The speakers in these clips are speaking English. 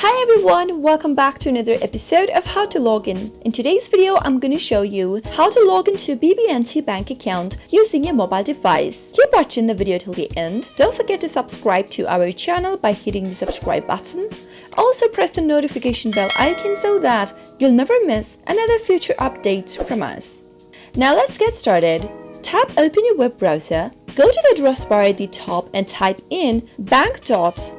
Hi everyone, welcome back to another episode of How to Login. In today's video, I'm going to show you how to log into a BB&T bank account using your mobile device. Keep watching the video till the end. Don't forget to subscribe to our channel by hitting the subscribe button. Also press the notification bell icon so that you'll never miss another future update from us. Now let's get started. Tap open your web browser, go to the address bar at the top and type in bank.bbt.com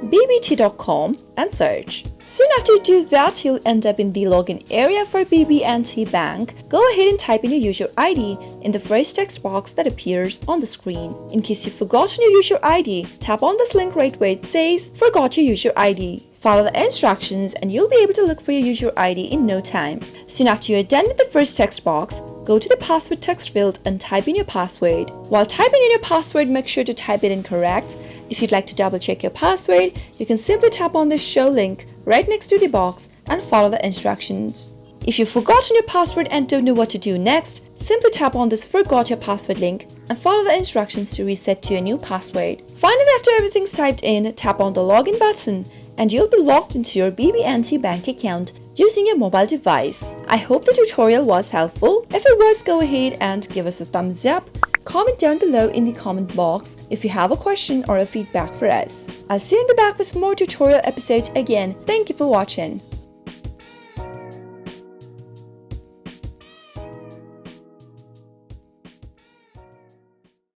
and search. Soon after you do that, you'll end up in the login area for BB&T Bank. Go ahead and type in your user ID in the first text box that appears on the screen. In case you've forgotten your user ID, tap on this link right where it says Forgot your user ID. Follow the instructions and you'll be able to look for your user ID in no time. Soon after you're done with the first text box, go to the password text field and type in your password. While typing in your password, make sure to type it in correct. If you'd like to double check your password, you can simply tap on the show link right next to the box and follow the instructions. If you've forgotten your password and don't know what to do next, simply tap on this Forgot Your Password link and follow the instructions to reset to a new password. Finally, after everything's typed in, tap on the login button and you'll be logged into your BB&T bank account using your mobile device. I hope the tutorial was helpful. If it was, go ahead and give us a thumbs up. Comment down below in the comment box if you have a question or a feedback for us. I'll soon be back with more tutorial episodes again. Thank you for watching.